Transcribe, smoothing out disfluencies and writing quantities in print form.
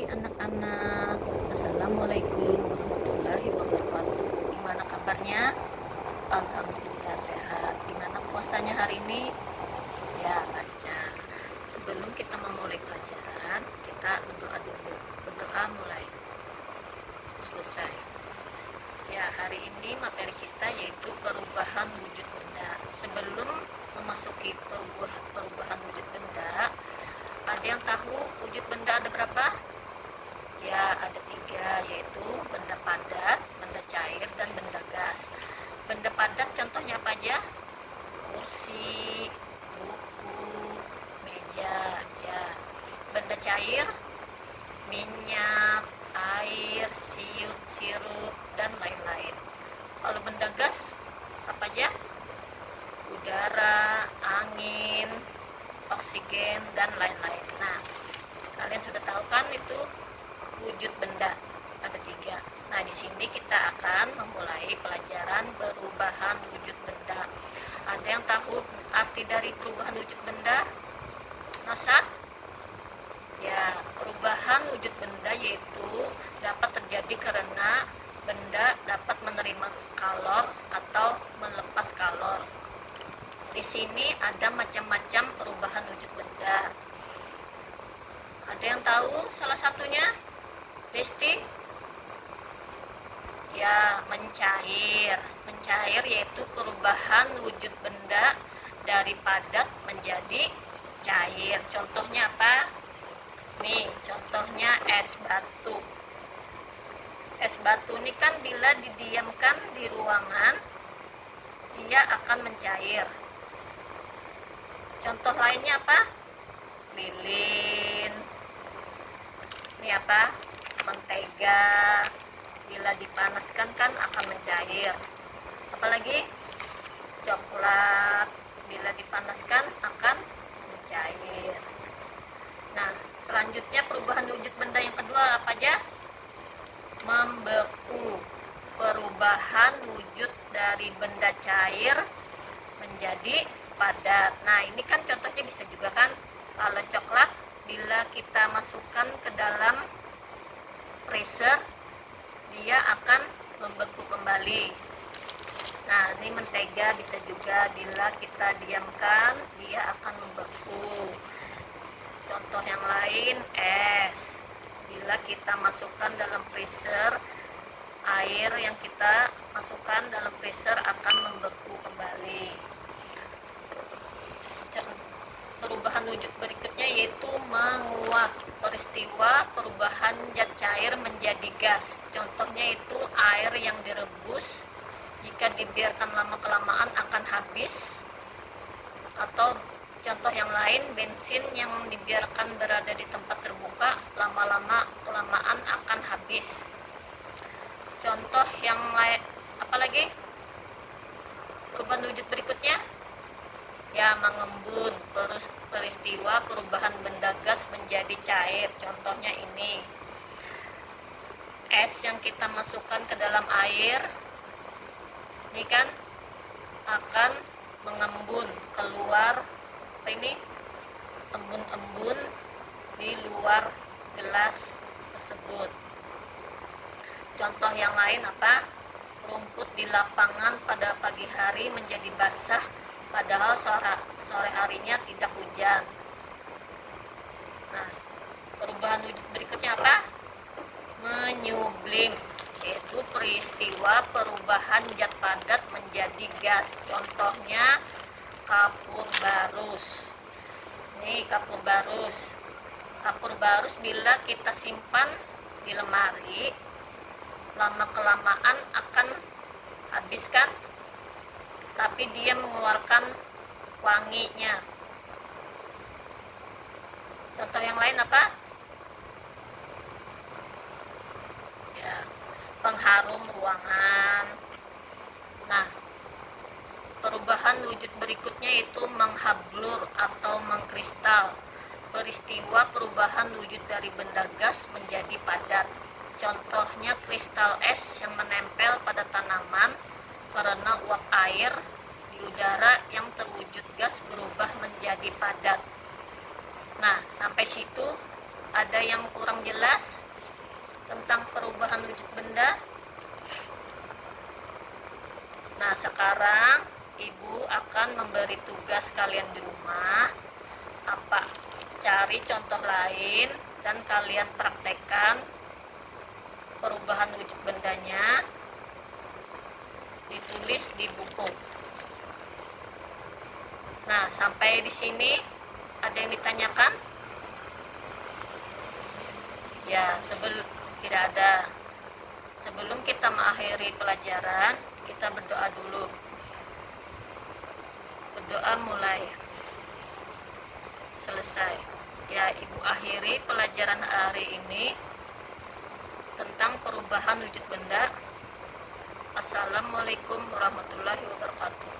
pagi anak-anak. Assalamualaikum warahmatullahi wabarakatuh. Gimana kabarnya? Alhamdulillah sehat. Gimana puasanya hari ini? Ya, lancar. Sebelum kita memulai pelajaran, kita berdoa dulu. Berdoa mulai selesai. Ya, hari ini materi kita yaitu perubahan wujud benda. Sebelum memasuki perubahan wujud benda, ada yang tahu wujud benda ada berapa? Ya, ada 3, yaitu benda padat, benda cair, dan benda gas. Benda padat contohnya apa aja? Kursi, buku, meja, ya. Benda cair, minyak, air, sirup, dan lain-lain. Kalau benda gas, apa aja? Udara, angin, oksigen, dan lain-lain. Nah, kalian sudah tahu kan itu wujud benda ada 3. Nah, di sini kita akan memulai pelajaran perubahan wujud benda. Ada yang tahu arti dari perubahan wujud benda? Nasad? Ya, perubahan wujud benda yaitu dapat terjadi karena benda dapat menerima kalor atau melepas kalor. Di sini ada macam-macam perubahan wujud benda. Ada yang tahu salah satunya? Besti? Ya, mencair. Mencair yaitu perubahan wujud benda dari padat menjadi cair. Contohnya apa? Nih, contohnya es batu. Es batu ini kan bila didiamkan di ruangan, dia akan mencair. Contoh lainnya apa? Lilin. Ini apa? Mentega. Bila dipanaskan kan akan mencair. Apalagi? Coklat. Bila dipanaskan akan mencair. Nah, selanjutnya perubahan wujud benda yang kedua apa aja? Membeku. Perubahan wujud dari benda cair menjadi padat. Nah, ini kan contohnya bisa juga kan, kalau coklat bila kita masukkan ke dalam freezer dia akan membeku kembali. Nah, ini mentega bisa juga bila kita diamkan dia akan membeku. Contoh yang lain, es. Bila kita masukkan dalam freezer, air yang kita masukkan dalam freezer akan membeku kembali. Perubahan wujud berikutnya yaitu menguap. Peristiwa perubahan zat cair menjadi gas. Contohnya itu air yang direbus, jika dibiarkan lama-kelamaan akan habis. Atau contoh yang lain, bensin yang dibiarkan berada di tempat terbuka, lama-kelamaan akan habis. Contoh yang lain apa lagi? Perubahan wujud berikutnya ya mengembun. Peristiwa perubahan benda gas menjadi cair. Contohnya ini es yang kita masukkan ke dalam air ini kan akan mengembun keluar apa ini embun-embun di luar gelas tersebut. Contoh yang lain apa? Rumput di lapangan pada pagi hari menjadi basah padahal sore harinya tidak hujan. Nah, perubahan wujud berikutnya apa? Menyublim, yaitu peristiwa perubahan zat padat menjadi gas. Contohnya kapur barus. Ini kapur barus. Kapur barus bila kita simpan di lemari, lama-kelamaan akan habis kan? Tapi dia mengeluarkan wanginya. Contoh yang lain apa? Ya, pengharum ruangan. Nah, perubahan wujud berikutnya itu menghablur atau mengkristal. Peristiwa perubahan wujud dari benda gas menjadi padat. Contohnya kristal es yang menempel pada tanaman karena uap air di udara yang terwujud gas berubah menjadi padat. Nah, sampai situ ada yang kurang jelas? sekarang Ibu akan memberi tugas kalian di rumah. Apa? Cari contoh lain dan kalian praktekkan perubahan wujud bendanya, ditulis di buku. Nah, sampai di sini ada yang ditanyakan? Ya, tidak ada. Sebelum kita mengakhiri pelajaran, kita berdoa dulu. Berdoa mulai. Selesai. Ya, Ibu akhiri pelajaran hari ini tentang perubahan wujud benda. Assalamualaikum warahmatullahi wabarakatuh.